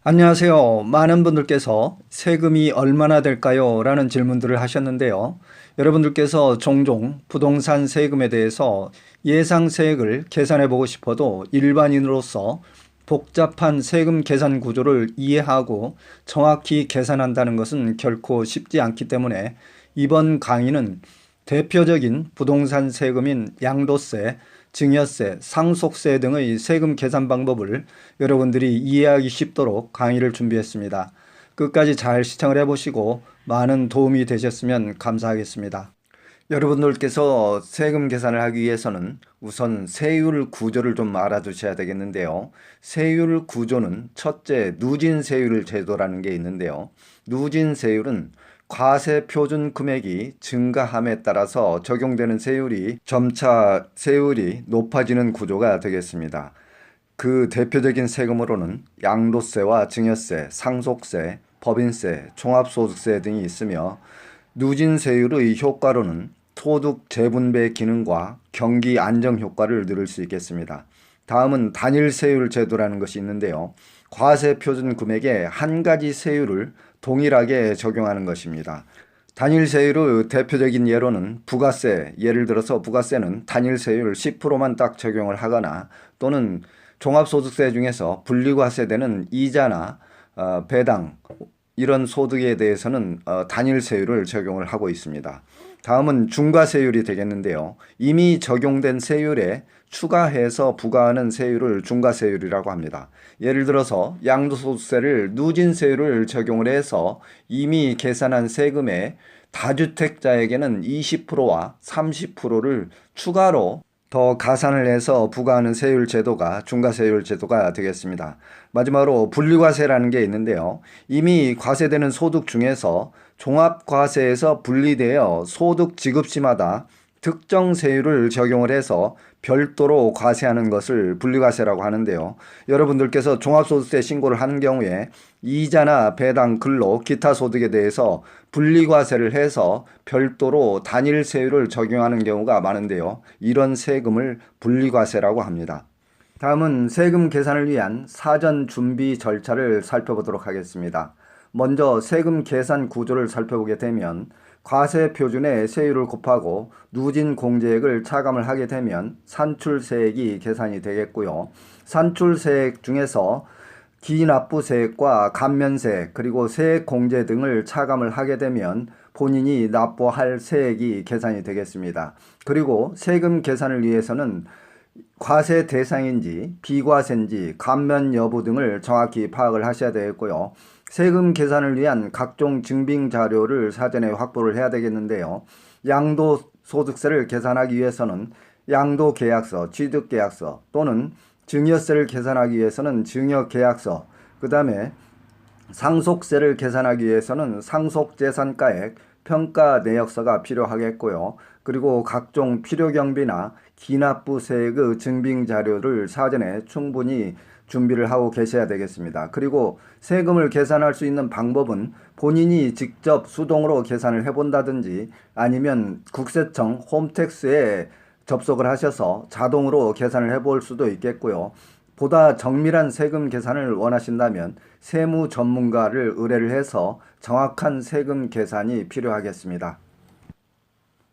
안녕하세요. 많은 분들께서 세금이 얼마나 될까요? 라는 질문들을 하셨는데요. 여러분들께서 종종 부동산 세금에 대해서 예상 세액을 계산해 보고 싶어도 일반인으로서 복잡한 세금 계산 구조를 이해하고 정확히 계산한다는 것은 결코 쉽지 않기 때문에 이번 강의는 대표적인 부동산 세금인 양도세, 증여세, 상속세 등의 세금 계산 방법을 여러분들이 이해하기 쉽도록 강의를 준비했습니다. 끝까지 잘 시청을 해보시고 많은 도움이 되셨으면 감사하겠습니다. 여러분들께서 세금 계산을 하기 위해서는 우선 세율 구조를 좀 알아두셔야 되겠는데요. 세율 구조는 첫째 누진세율 제도라는 게 있는데요. 누진세율은 과세 표준 금액이 증가함에 따라서 적용되는 세율이 점차 세율이 높아지는 구조가 되겠습니다. 그 대표적인 세금으로는 양도세와 증여세, 상속세, 법인세, 종합소득세 등이 있으며 누진세율의 효과로는 소득 재분배 기능과 경기 안정 효과를 누릴 수 있겠습니다. 다음은 단일세율 제도라는 것이 있는데요. 과세 표준 금액에 한 가지 세율을 동일하게 적용하는 것입니다. 단일세율의 대표적인 예로는 부가세, 예를 들어서 부가세는 단일세율 10%만 딱 적용을 하거나 또는 종합소득세 중에서 분리과세되는 이자나 배당 이런 소득에 대해서는 단일세율을 적용을 하고 있습니다. 다음은 중과세율이 되겠는데요. 이미 적용된 세율에 추가해서 부과하는 세율을 중과세율이라고 합니다. 예를 들어서 양도소득세를 누진세율을 적용을 해서 이미 계산한 세금에 다주택자에게는 20%와 30%를 추가로 더 가산을 해서 부과하는 세율 제도가 중과세율 제도가 되겠습니다. 마지막으로 분리과세라는 게 있는데요. 이미 과세되는 소득 중에서 종합과세에서 분리되어 소득 지급 시마다 특정 세율을 적용을 해서 별도로 과세하는 것을 분리과세라고 하는데요. 여러분들께서 종합소득세 신고를 하는 경우에 이자나 배당, 근로, 기타 소득에 대해서 분리과세를 해서 별도로 단일 세율을 적용하는 경우가 많은데요. 이런 세금을 분리과세라고 합니다. 다음은 세금 계산을 위한 사전 준비 절차를 살펴보도록 하겠습니다. 먼저 세금 계산 구조를 살펴보게 되면 과세 표준에 세율을 곱하고 누진 공제액을 차감을 하게 되면 산출세액이 계산이 되겠고요. 산출세액 중에서 기납부세액과 감면세액 그리고 세액공제 등을 차감을 하게 되면 본인이 납부할 세액이 계산이 되겠습니다. 그리고 세금 계산을 위해서는 과세 대상인지 비과세인지 감면 여부 등을 정확히 파악을 하셔야 되겠고요. 세금 계산을 위한 각종 증빙 자료를 사전에 확보를 해야 되겠는데요. 양도소득세를 계산하기 위해서는 양도계약서, 취득계약서 또는 증여세를 계산하기 위해서는 증여계약서, 그 다음에 상속세를 계산하기 위해서는 상속재산가액 평가내역서가 필요하겠고요. 그리고 각종 필요경비나 기납부세액의 증빙자료를 사전에 충분히 준비를 하고 계셔야 되겠습니다. 그리고 세금을 계산할 수 있는 방법은 본인이 직접 수동으로 계산을 해본다든지 아니면 국세청 홈택스에 접속을 하셔서 자동으로 계산을 해볼 수도 있겠고요. 보다 정밀한 세금 계산을 원하신다면 세무 전문가를 의뢰를 해서 정확한 세금 계산이 필요하겠습니다.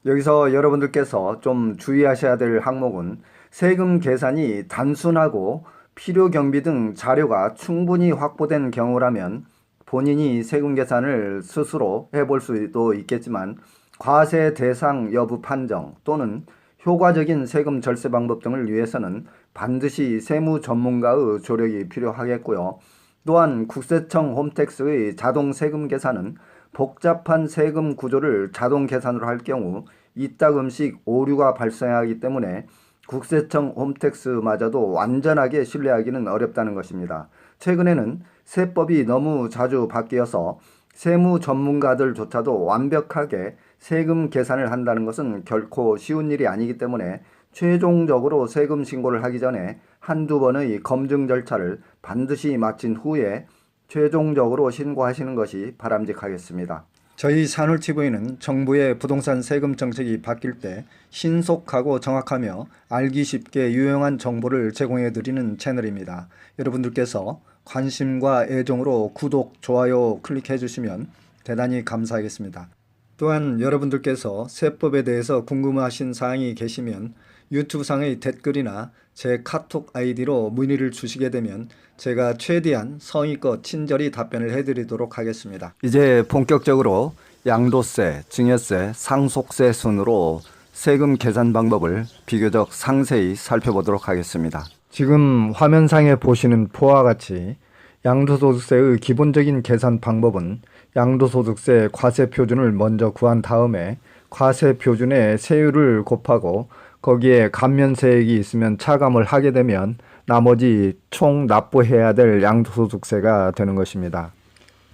여기서 여러분들께서 좀 주의하셔야 될 항목은 세금 계산이 단순하고 필요 경비 등 자료가 충분히 확보된 경우라면 본인이 세금 계산을 스스로 해볼 수도 있겠지만 과세 대상 여부 판정 또는 효과적인 세금 절세 방법 등을 위해서는 반드시 세무 전문가의 조력이 필요하겠고요. 또한 국세청 홈택스의 자동 세금 계산은 복잡한 세금 구조를 자동 계산으로 할 경우 이따금씩 오류가 발생하기 때문에 국세청 홈택스마저도 완전하게 신뢰하기는 어렵다는 것입니다. 최근에는 세법이 너무 자주 바뀌어서 세무 전문가들조차도 완벽하게 세금 계산을 한다는 것은 결코 쉬운 일이 아니기 때문에 최종적으로 세금 신고를 하기 전에 한두 번의 검증 절차를 반드시 마친 후에 최종적으로 신고하시는 것이 바람직하겠습니다. 저희 산울TV는 정부의 부동산 세금 정책이 바뀔 때 신속하고 정확하며 알기 쉽게 유용한 정보를 제공해드리는 채널입니다. 여러분들께서 관심과 애정으로 구독, 좋아요 클릭해 주시면 대단히 감사하겠습니다. 또한 여러분들께서 세법에 대해서 궁금하신 사항이 계시면 유튜브 상의 댓글이나 제 카톡 아이디로 문의를 주시게 되면 제가 최대한 성의껏 친절히 답변을 해드리도록 하겠습니다. 이제 본격적으로 양도세, 증여세, 상속세 순으로 세금 계산 방법을 비교적 상세히 살펴보도록 하겠습니다. 지금 화면상에 보시는 표와 같이 양도소득세의 기본적인 계산 방법은 양도소득세 과세표준을 먼저 구한 다음에 과세표준의 세율을 곱하고 거기에 감면세액이 있으면 차감을 하게 되면 나머지 총 납부해야 될 양도소득세가 되는 것입니다.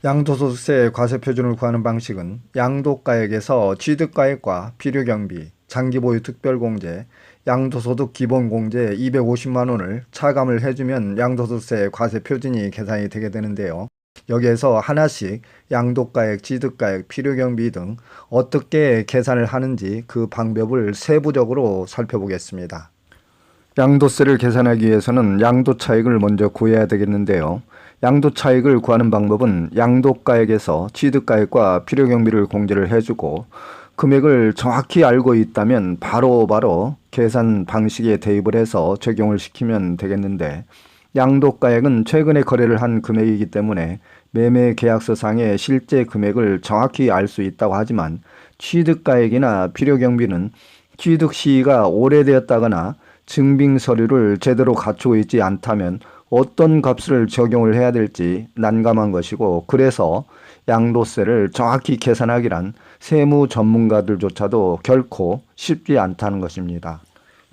양도소득세 과세표준을 구하는 방식은 양도가액에서 취득가액과 필요경비, 장기보유 특별공제, 양도소득 기본공제 250만 원을 차감을 해주면 양도소득세 과세표준이 계산이 되게 되는데요. 여기에서 하나씩 양도가액, 취득가액, 필요경비 등 어떻게 계산을 하는지 그 방법을 세부적으로 살펴보겠습니다. 양도세를 계산하기 위해서는 양도차익을 먼저 구해야 되겠는데요. 양도차익을 구하는 방법은 양도가액에서 취득가액과 필요경비를 공제를 해주고 금액을 정확히 알고 있다면 바로바로 계산 방식에 대입을 해서 적용을 시키면 되겠는데 양도가액은 최근에 거래를 한 금액이기 때문에 매매 계약서상의 실제 금액을 정확히 알 수 있다고 하지만 취득가액이나 필요경비는 취득 시기가 오래되었다거나 증빙 서류를 제대로 갖추고 있지 않다면 어떤 값을 적용을 해야 될지 난감한 것이고, 그래서 양도세를 정확히 계산하기란 세무 전문가들조차도 결코 쉽지 않다는 것입니다.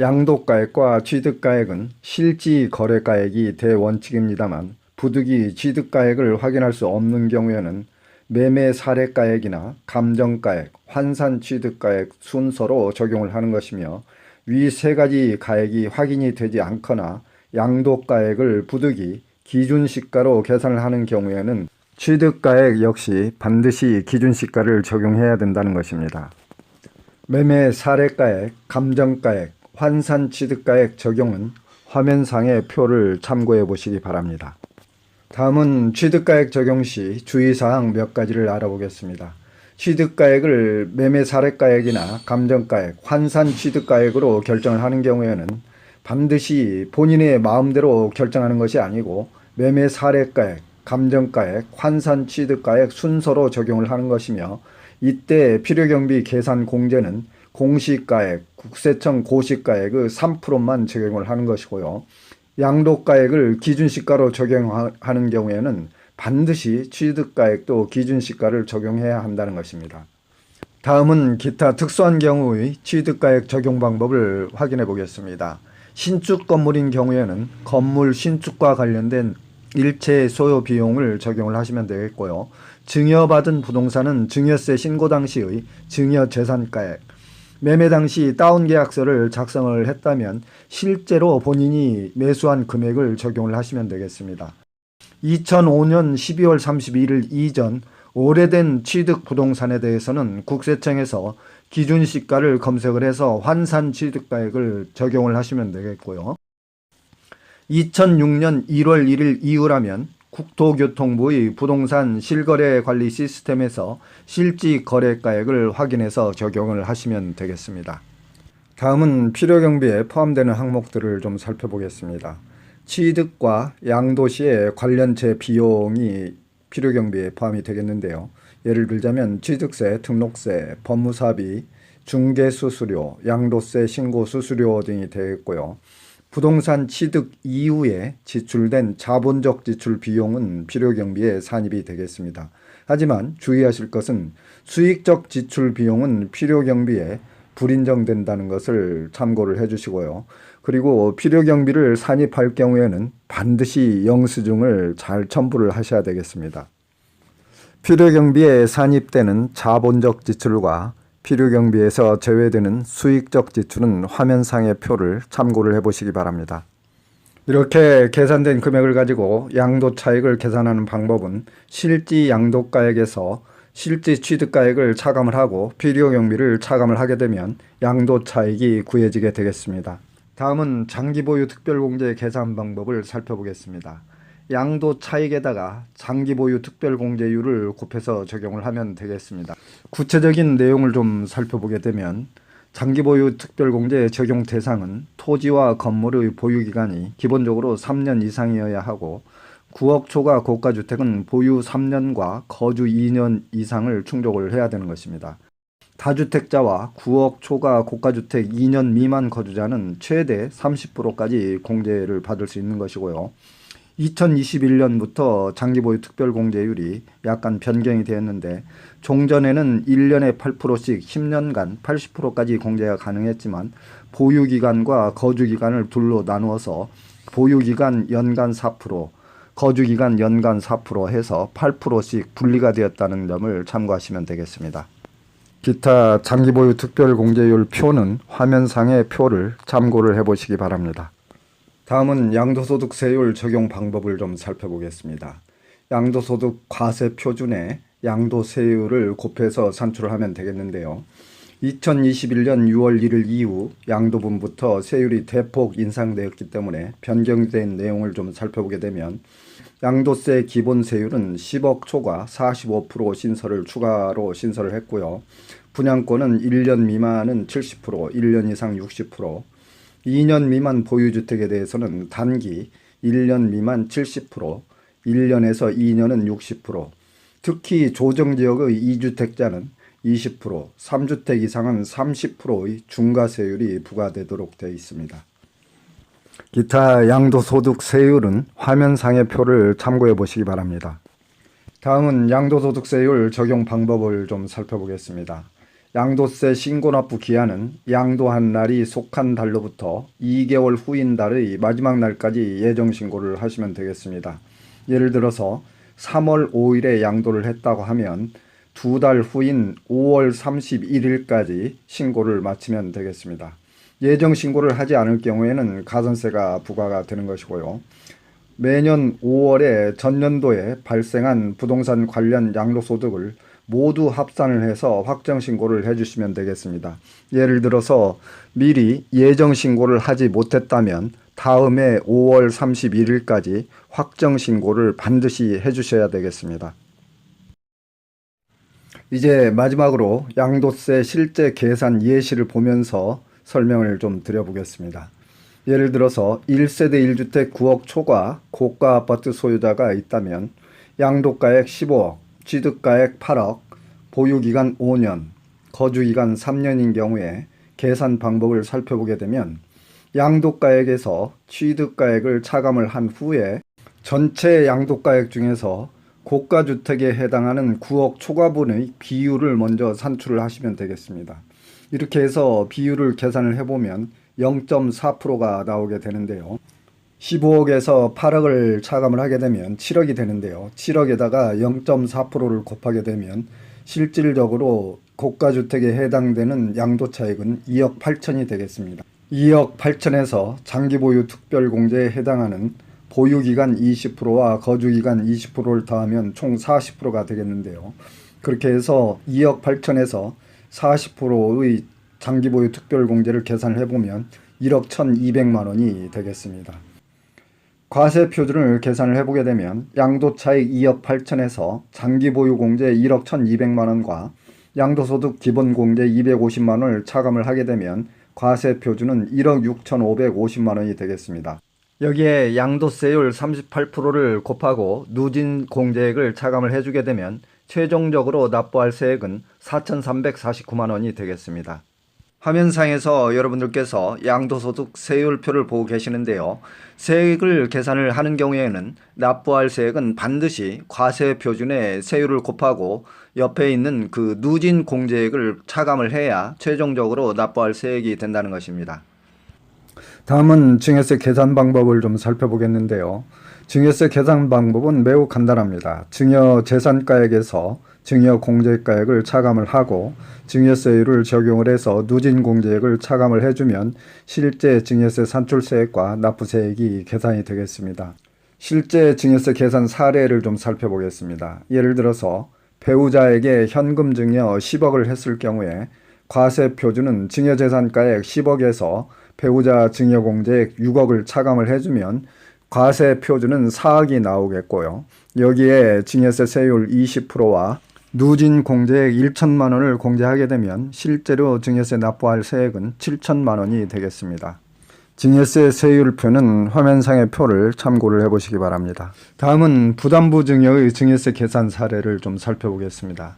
양도가액과 취득가액은 실지 거래가액이 대원칙입니다만 부득이 취득가액을 확인할 수 없는 경우에는 매매 사례가액이나 감정가액, 환산 취득가액 순서로 적용을 하는 것이며, 위 세 가지 가액이 확인이 되지 않거나 양도가액을 부득이 기준시가로 계산을 하는 경우에는 취득가액 역시 반드시 기준시가를 적용해야 된다는 것입니다. 매매 사례가액, 감정가액, 환산 취득가액 적용은 화면상의 표를 참고해 보시기 바랍니다. 다음은 취득가액 적용 시 주의사항 몇 가지를 알아보겠습니다. 취득가액을 매매 사례가액이나 감정가액, 환산 취득가액으로 결정을 하는 경우에는 반드시 본인의 마음대로 결정하는 것이 아니고 매매 사례가액, 감정가액, 환산 취득가액 순서로 적용을 하는 것이며, 이때 필요경비 계산 공제는 공시가액, 국세청 고시가액의 3%만 적용을 하는 것이고요. 양도가액을 기준시가로 적용하는 경우에는 반드시 취득가액도 기준시가를 적용해야 한다는 것입니다. 다음은 기타 특수한 경우의 취득가액 적용 방법을 확인해 보겠습니다. 신축 건물인 경우에는 건물 신축과 관련된 일체 소요 비용을 적용을 하시면 되겠고요. 증여받은 부동산은 증여세 신고 당시의 증여재산가액, 매매 당시 다운계약서를 작성을 했다면 실제로 본인이 매수한 금액을 적용을 하시면 되겠습니다. 2005년 12월 31일 이전 오래된 취득 부동산에 대해서는 국세청에서 기준시가를 검색을 해서 환산 취득가액을 적용을 하시면 되겠고요. 2006년 1월 1일 이후라면 국토교통부의 부동산 실거래 관리 시스템에서 실지 거래가액을 확인해서 적용을 하시면 되겠습니다. 다음은 필요경비에 포함되는 항목들을 좀 살펴보겠습니다. 취득과 양도 시에 관련체 비용이 필요경비에 포함이 되겠는데요. 예를 들자면 취득세, 등록세, 법무사비, 중개수수료, 양도세 신고수수료 등이 되겠고요. 부동산 취득 이후에 지출된 자본적 지출 비용은 필요경비에 산입이 되겠습니다. 하지만 주의하실 것은 수익적 지출 비용은 필요경비에 불인정된다는 것을 참고를 해주시고요. 그리고 필요경비를 산입할 경우에는 반드시 영수증을 잘 첨부를 하셔야 되겠습니다. 필요경비에 산입되는 자본적 지출과 필요경비에서 제외되는 수익적 지출은 화면상의 표를 참고를 해보시기 바랍니다. 이렇게 계산된 금액을 가지고 양도차익을 계산하는 방법은 실지 양도가액에서 실제 취득가액을 차감을 하고 필요경비를 차감을 하게 되면 양도차익이 구해지게 되겠습니다. 다음은 장기보유 특별공제 계산 방법을 살펴보겠습니다. 양도차익에다가 장기보유 특별공제율을 곱해서 적용을 하면 되겠습니다. 구체적인 내용을 좀 살펴보게 되면 장기보유 특별공제 적용 대상은 토지와 건물의 보유기간이 기본적으로 3년 이상이어야 하고 9억 초과 고가주택은 보유 3년과 거주 2년 이상을 충족을 해야 되는 것입니다. 다주택자와 9억 초과 고가주택 2년 미만 거주자는 최대 30%까지 공제를 받을 수 있는 것이고요. 2021년부터 장기보유 특별공제율이 약간 변경이 되었는데 종전에는 1년에 8%씩 10년간 80%까지 공제가 가능했지만 보유기간과 거주기간을 둘로 나누어서 보유기간 연간 4%, 거주기간 연간 4% 해서 8%씩 분리가 되었다는 점을 참고하시면 되겠습니다. 기타 장기보유 특별공제율 표는 화면상의 표를 참고를 해보시기 바랍니다. 다음은 양도소득세율 적용 방법을 좀 살펴보겠습니다. 양도소득 과세 표준에 양도세율을 곱해서 산출을 하면 되겠는데요. 2021년 6월 1일 이후 양도분부터 세율이 대폭 인상되었기 때문에 변경된 내용을 좀 살펴보게 되면 양도세 기본세율은 10억 초과 45% 신설을 추가로 신설을 했고요. 분양권은 1년 미만은 70%, 1년 이상 60%, 2년 미만 보유주택에 대해서는 단기 1년 미만 70%, 1년에서 2년은 60%, 특히 조정지역의 2주택자는 20%, 3주택 이상은 30%의 중과세율이 부과되도록 되어 있습니다. 기타 양도소득세율은 화면상의 표를 참고해 보시기 바랍니다. 다음은 양도소득세율 적용 방법을 좀 살펴보겠습니다. 양도세 신고납부 기한은 양도한 날이 속한 달로부터 2개월 후인 달의 마지막 날까지 예정신고를 하시면 되겠습니다. 예를 들어서 3월 5일에 양도를 했다고 하면 2달 후인 5월 31일까지 신고를 마치면 되겠습니다. 예정신고를 하지 않을 경우에는 가산세가 부과가 되는 것이고요. 매년 5월에 전년도에 발생한 부동산 관련 양도소득을 모두 합산을 해서 확정신고를 해주시면 되겠습니다. 예를 들어서 미리 예정신고를 하지 못했다면 다음해 5월 31일까지 확정신고를 반드시 해주셔야 되겠습니다. 이제 마지막으로 양도세 실제 계산 예시를 보면서 설명을 좀 드려보겠습니다. 예를 들어서 1세대 1주택 9억 초과 고가 아파트 소유자가 있다면 양도가액 15억, 취득가액 8억, 보유기간 5년, 거주기간 3년인 경우에 계산 방법을 살펴보게 되면 양도가액에서 취득가액을 차감을 한 후에 전체 양도가액 중에서 고가주택에 해당하는 9억 초과분의 비율을 먼저 산출을 하시면 되겠습니다. 이렇게 해서 비율을 계산을 해보면 0.4%가 나오게 되는데요. 15억에서 8억을 차감을 하게 되면 7억이 되는데요. 7억에다가 0.4%를 곱하게 되면 실질적으로 고가주택에 해당되는 양도차익은 2억 8천이 되겠습니다. 2억 8천에서 장기보유 특별공제에 해당하는 보유기간 20%와 거주기간 20%를 더하면 총 40%가 되겠는데요. 그렇게 해서 2억 8천에서 40%의 장기보유 특별공제를 계산을 해보면 1억 1,200만 원이 되겠습니다. 과세 표준을 계산을 해보게 되면 양도차익 2억 8천에서 장기보유공제 1억 1,200만 원과 양도소득 기본공제 250만 원을 차감을 하게 되면 과세 표준은 1억 6,550만 원이 되겠습니다. 여기에 양도세율 38%를 곱하고 누진 공제액을 차감을 해주게 되면 최종적으로 납부할 세액은 4,349만 원이 되겠습니다. 화면상에서 여러분들께서 양도소득 세율표를 보고 계시는데요. 세액을 계산을 하는 경우에는 납부할 세액은 반드시 과세 표준의 세율을 곱하고 옆에 있는 그 누진 공제액을 차감을 해야 최종적으로 납부할 세액이 된다는 것입니다. 다음은 증여세 계산 방법을 좀 살펴보겠는데요. 증여세 계산 방법은 매우 간단합니다. 증여 재산가액에서 증여 공제가액을 차감을 하고 증여세율을 적용을 해서 누진 공제액을 차감을 해주면 실제 증여세 산출세액과 납부세액이 계산이 되겠습니다. 실제 증여세 계산 사례를 좀 살펴보겠습니다. 예를 들어서 배우자에게 현금 증여 10억을 했을 경우에 과세 표준은 증여재산가액 10억에서 배우자 증여공제액 6억을 차감을 해주면 과세 표준은 4억이 나오겠고요. 여기에 증여세 세율 20%와 누진 공제액 1천만 원을 공제하게 되면 실제로 증여세 납부할 세액은 7천만 원이 되겠습니다. 증여세 세율표는 화면상의 표를 참고를 해보시기 바랍니다. 다음은 부담부 증여의 증여세 계산 사례를 좀 살펴보겠습니다.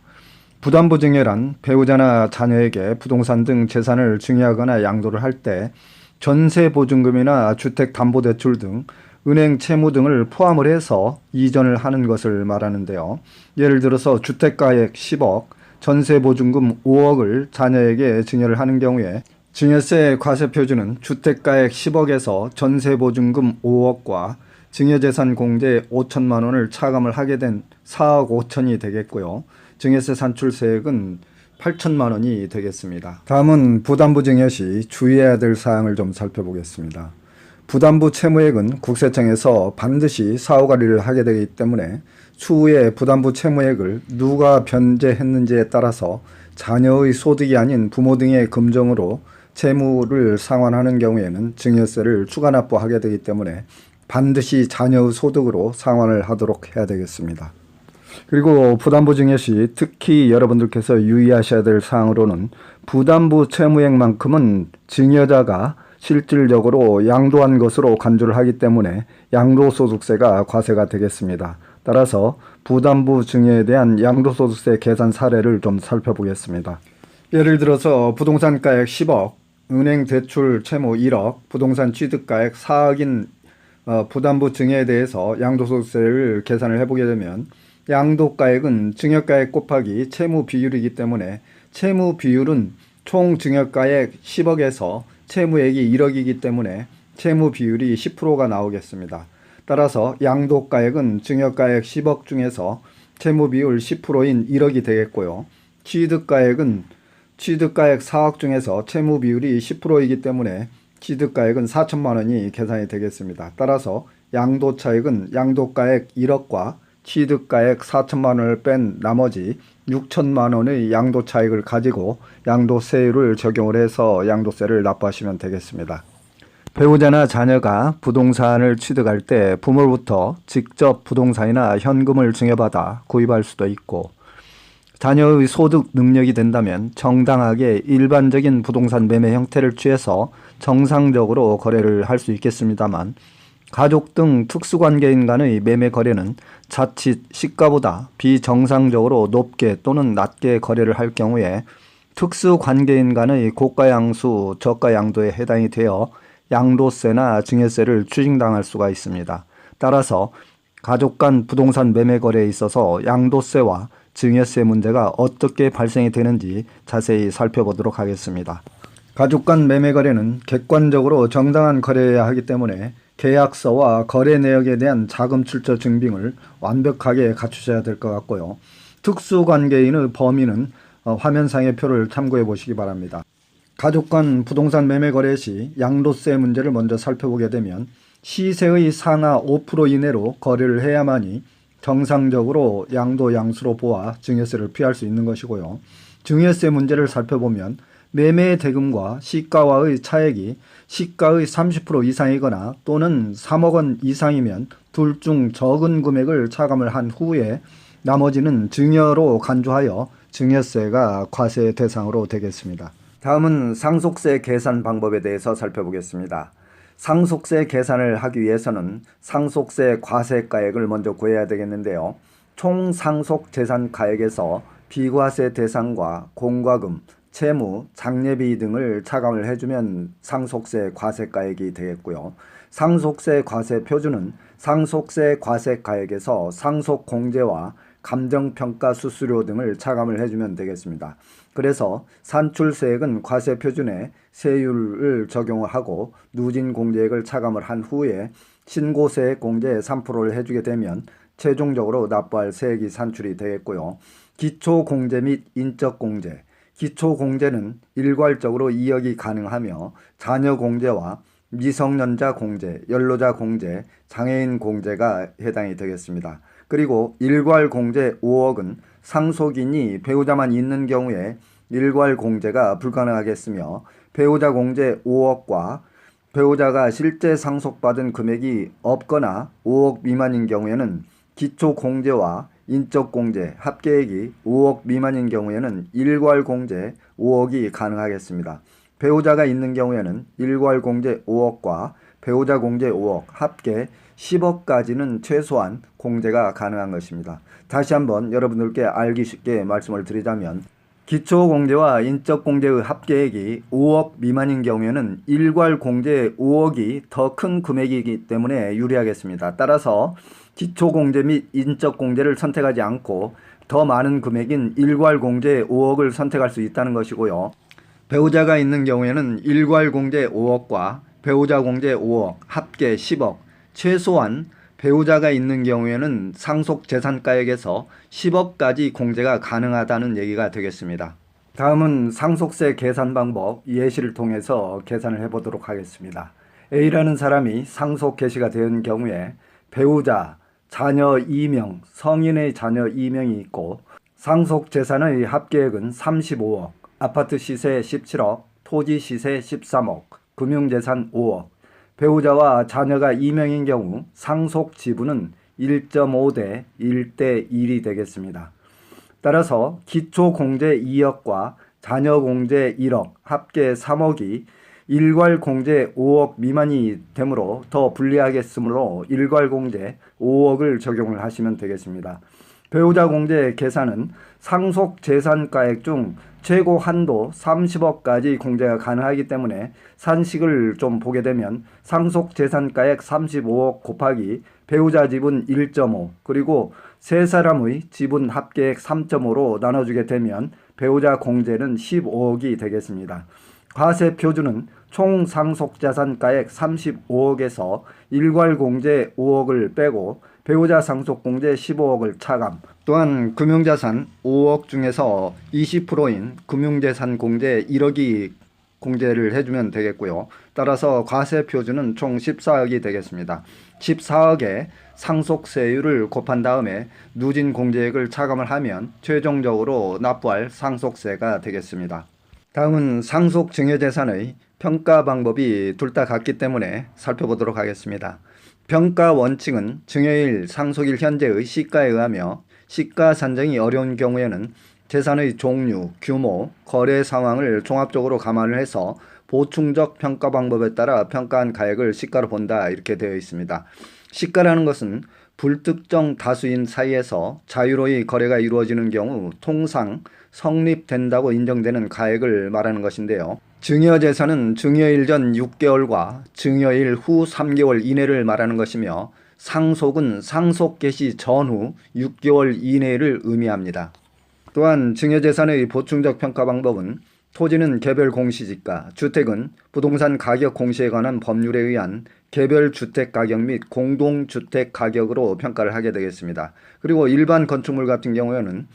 부담부 증여란 배우자나 자녀에게 부동산 등 재산을 증여하거나 양도를 할 때 전세보증금이나 주택담보대출 등 은행 채무 등을 포함을 해서 이전을 하는 것을 말하는데요. 예를 들어서 주택가액 10억, 전세보증금 5억을 자녀에게 증여를 하는 경우에 증여세 과세 표준은 주택가액 10억에서 전세보증금 5억과 증여재산 공제 5천만 원을 차감을 하게 된 4억 5천이 되겠고요. 증여세 산출세액은 8천만 원이 되겠습니다. 다음은 부담부 증여 시 주의해야 될 사항을 좀 살펴보겠습니다. 부담부 채무액은 국세청에서 반드시 사후관리를 하게 되기 때문에 추후에 부담부 채무액을 누가 변제했는지에 따라서 자녀의 소득이 아닌 부모 등의 금전으로 채무를 상환하는 경우에는 증여세를 추가 납부하게 되기 때문에 반드시 자녀의 소득으로 상환을 하도록 해야 되겠습니다. 그리고 부담부 증여 시 특히 여러분들께서 유의하셔야 될 사항으로는 부담부 채무액만큼은 증여자가 실질적으로 양도한 것으로 간주를 하기 때문에 양도소득세가 과세가 되겠습니다. 따라서 부담부 증여에 대한 양도소득세 계산 사례를 좀 살펴보겠습니다. 예를 들어서 부동산가액 10억, 은행 대출 채무 1억, 부동산 취득가액 4억인 부담부 증여에 대해서 양도소득세를 계산을 해보게 되면 양도가액은 증여가액 곱하기 채무 비율이기 때문에 채무 비율은 총 증여가액 10억에서 채무액이 1억이기 때문에 채무 비율이 10%가 나오겠습니다. 따라서 양도가액은 증여가액 10억 중에서 채무 비율 10%인 1억이 되겠고요. 취득가액은 취득가액 4억 중에서 채무 비율이 10%이기 때문에 취득가액은 4천만 원이 계산이 되겠습니다. 따라서 양도차익은 양도가액 1억과 취득가액 4천만 원을 뺀 나머지 6천만 원의 양도차익을 가지고 양도세율을 적용을 해서 양도세를 납부하시면 되겠습니다. 배우자나 자녀가 부동산을 취득할 때 부모로부터 직접 부동산이나 현금을 증여받아 구입할 수도 있고 자녀의 소득 능력이 된다면 정당하게 일반적인 부동산 매매 형태를 취해서 정상적으로 거래를 할 수 있겠습니다만 가족 등 특수관계인 간의 매매 거래는 자칫 시가보다 비정상적으로 높게 또는 낮게 거래를 할 경우에 특수관계인 간의 고가양수, 저가양도에 해당이 되어 양도세나 증여세를 추징당할 수가 있습니다. 따라서 가족 간 부동산 매매 거래에 있어서 양도세와 증여세 문제가 어떻게 발생이 되는지 자세히 살펴보도록 하겠습니다. 가족 간 매매 거래는 객관적으로 정당한 거래여야 하기 때문에 계약서와 거래 내역에 대한 자금 출처 증빙을 완벽하게 갖추셔야 될 것 같고요. 특수관계인의 범위는 화면상의 표를 참고해 보시기 바랍니다. 가족 간 부동산 매매 거래 시 양도세 문제를 먼저 살펴보게 되면 시세의 상하 5% 이내로 거래를 해야만이 정상적으로 양도 양수로 보아 증여세를 피할 수 있는 것이고요. 증여세 문제를 살펴보면 매매 대금과 시가와의 차액이 시가의 30% 이상이거나 또는 3억 원 이상이면 둘 중 적은 금액을 차감을 한 후에 나머지는 증여로 간주하여 증여세가 과세 대상으로 되겠습니다. 다음은 상속세 계산 방법에 대해서 살펴보겠습니다. 상속세 계산을 하기 위해서는 상속세 과세가액을 먼저 구해야 되겠는데요. 총 상속 재산 가액에서 비과세 대상과 공과금, 채무, 장례비 등을 차감을 해주면 상속세 과세가액이 되겠고요. 상속세 과세 표준은 상속세 과세가액에서 상속공제와 감정평가 수수료 등을 차감을 해주면 되겠습니다. 그래서 산출세액은 과세 표준에 세율을 적용하고 누진 공제액을 차감을 한 후에 신고세액 공제 3%를 해주게 되면 최종적으로 납부할 세액이 산출이 되겠고요. 기초공제 및 인적공제, 기초공제는 일괄적으로 이역이 가능하며 자녀공제와 미성년자 공제, 연로자 공제, 장애인 공제가 해당이 되겠습니다. 그리고 일괄공제 5억은 상속인이 배우자만 있는 경우에 일괄 공제가 불가능하겠으며 배우자 공제 5억과 배우자가 실제 상속받은 금액이 없거나 5억 미만인 경우에는 기초공제와 인적공제 합계액이 5억 미만인 경우에는 일괄공제 5억이 가능하겠습니다. 배우자가 있는 경우에는 일괄공제 5억과 배우자 공제 5억 합계 10억까지는 최소한 공제가 가능한 것입니다. 다시 한번 여러분들께 알기 쉽게 말씀을 드리자면 기초공제와 인적공제의 합계액이 5억 미만인 경우에는 일괄공제 5억이 더 큰 금액이기 때문에 유리하겠습니다. 따라서 기초공제 및 인적공제를 선택하지 않고 더 많은 금액인 일괄공제 5억을 선택할 수 있다는 것이고요. 배우자가 있는 경우에는 일괄공제 5억과 배우자 공제 5억 합계 10억, 최소한 배우자가 있는 경우에는 상속재산가액에서 10억까지 공제가 가능하다는 얘기가 되겠습니다. 다음은 상속세 계산 방법 예시를 통해서 계산을 해보도록 하겠습니다. A라는 사람이 상속 개시가 된 경우에 배우자, 자녀 2명, 성인의 자녀 2명이 있고 상속재산의 합계액은 35억, 아파트 시세 17억, 토지 시세 13억, 금융재산 5억, 배우자와 자녀가 2명인 경우 상속 지분은 1.5대 1대 1이 되겠습니다. 따라서 기초공제 2억과 자녀공제 1억 합계 3억이 일괄공제 5억 미만이 되므로 더 불리하겠으므로 일괄공제 5억을 적용을 하시면 되겠습니다. 배우자 공제 계산은 상속재산가액 중 최고 한도 30억까지 공제가 가능하기 때문에 산식을 좀 보게 되면 상속재산가액 35억 곱하기 배우자 지분 1.5 그리고 세 사람의 지분 합계액 3.5로 나눠주게 되면 배우자 공제는 15억이 되겠습니다. 과세 표준은 총 상속자산가액 35억에서 일괄공제 5억을 빼고 배우자 상속공제 15억을 차감. 또한 금융자산 5억 중에서 20%인 금융재산 공제 1억이 공제를 해주면 되겠고요. 따라서 과세 표준은 총 14억이 되겠습니다. 14억에 상속세율을 곱한 다음에 누진 공제액을 차감을 하면 최종적으로 납부할 상속세가 되겠습니다. 다음은 상속 증여재산의 평가 방법이 둘 다 같기 때문에 살펴보도록 하겠습니다. 평가 원칙은 증여일, 상속일 현재의 시가에 의하며 시가 산정이 어려운 경우에는 재산의 종류, 규모, 거래 상황을 종합적으로 감안을 해서 보충적 평가 방법에 따라 평가한 가액을 시가로 본다 이렇게 되어 있습니다. 시가라는 것은 불특정 다수인 사이에서 자유로이 거래가 이루어지는 경우 통상 성립된다고 인정되는 가액을 말하는 것인데요. 증여재산은 증여일 전 6개월과 증여일 후 3개월 이내를 말하는 것이며 상속은 상속 개시 전후 6개월 이내를 의미합니다. 또한 증여재산의 보충적 평가 방법은 토지는 개별 공시지가, 주택은 부동산 가격 공시에 관한 법률에 의한 개별 주택 가격 및 공동주택 가격으로 평가를 하게 되겠습니다. 그리고 일반 건축물 같은 경우에는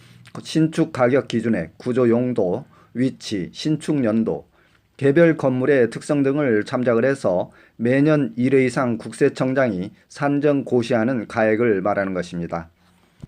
신축 가격 기준액, 구조 용도, 위치, 신축 연도, 개별 건물의 특성 등을 참작을 해서 매년 1회 이상 국세청장이 산정 고시하는 가액을 말하는 것입니다.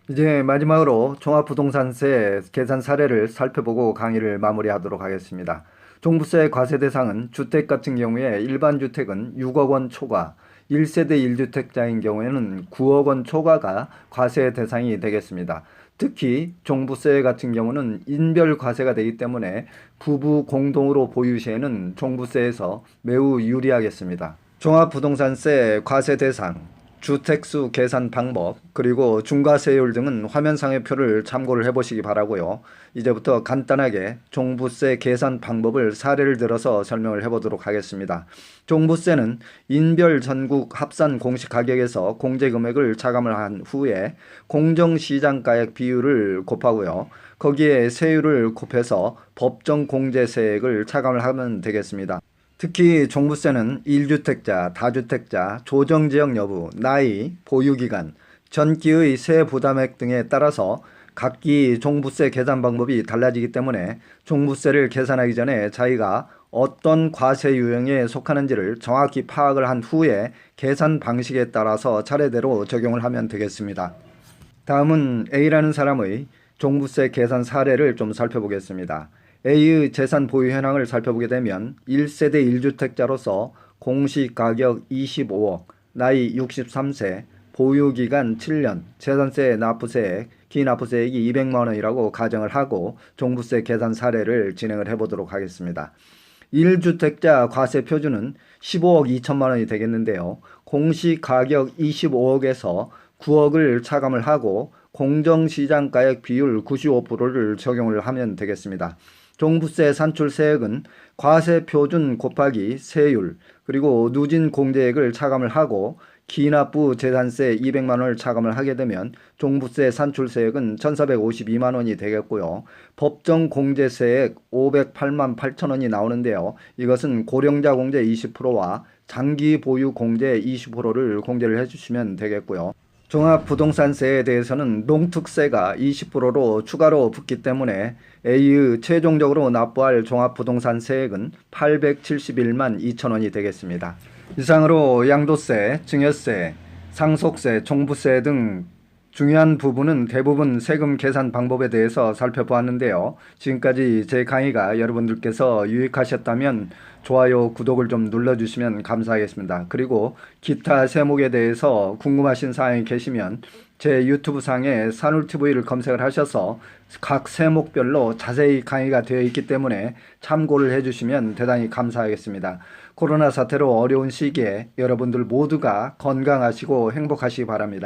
이제 마지막으로 종합부동산세 계산 사례를 살펴보고 강의를 마무리하도록 하겠습니다. 종부세 과세 대상은 주택 같은 경우에 일반 주택은 6억 원 초과, 1세대 1주택자인 경우에는 9억 원 초과가 과세 대상이 되겠습니다. 특히 종부세 같은 경우는 인별 과세가 되기 때문에 부부 공동으로 보유 시에는 종부세에서 매우 유리하겠습니다. 종합부동산세 과세 대상, 주택수 계산 방법, 그리고 중과세율 등은 화면상의 표를 참고를 해보시기 바라고요. 이제부터 간단하게 종부세 계산 방법을 사례를 들어서 설명을 해보도록 하겠습니다. 종부세는 인별 전국 합산 공시가격에서 공제금액을 차감을 한 후에 공정시장가액 비율을 곱하고요. 거기에 세율을 곱해서 법정 공제세액을 차감을 하면 되겠습니다. 특히 종부세는 1주택자, 다주택자, 조정지역 여부, 나이, 보유기간, 전기의 세 부담액 등에 따라서 각기 종부세 계산 방법이 달라지기 때문에 종부세를 계산하기 전에 자기가 어떤 과세 유형에 속하는지를 정확히 파악을 한 후에 계산 방식에 따라서 차례대로 적용을 하면 되겠습니다. 다음은 A라는 사람의 종부세 계산 사례를 좀 살펴보겠습니다. A의 재산 보유 현황을 살펴보게 되면 1세대 1주택자로서 공시가격 25억, 나이 63세, 보유기간 7년, 재산세 납부세액, 기납부세액이 200만 원이라고 가정을 하고 종부세 계산 사례를 진행을 해보도록 하겠습니다. 1주택자 과세 표준은 15억 2천만 원이 되겠는데요. 공시가격 25억에서 9억을 차감을 하고 공정시장가액 비율 95%를 적용을 하면 되겠습니다. 종부세 산출세액은 과세 표준 곱하기 세율 그리고 누진 공제액을 차감을 하고 기납부 재산세 200만 원을 차감을 하게 되면 종부세 산출세액은 1,452만 원이 되겠고요. 법정 공제세액 508만 8천 원이 나오는데요. 이것은 고령자 공제 20%와 장기 보유 공제 20%를 공제를 해주시면 되겠고요. 종합부동산세에 대해서는 농특세가 20%로 추가로 붙기 때문에 A의 최종적으로 납부할 종합부동산세액은 871만 2천 원이 되겠습니다. 이상으로 양도세, 증여세, 상속세, 종부세 등 중요한 부분은 대부분 세금 계산 방법에 대해서 살펴보았는데요. 지금까지 제 강의가 여러분들께서 유익하셨다면 좋아요, 구독을 좀 눌러주시면 감사하겠습니다. 그리고 기타 세목에 대해서 궁금하신 사항이 계시면 제 유튜브 상에 산울TV를 검색을 하셔서 각 세목별로 자세히 강의가 되어 있기 때문에 참고를 해주시면 대단히 감사하겠습니다. 코로나 사태로 어려운 시기에 여러분들 모두가 건강하시고 행복하시기 바랍니다.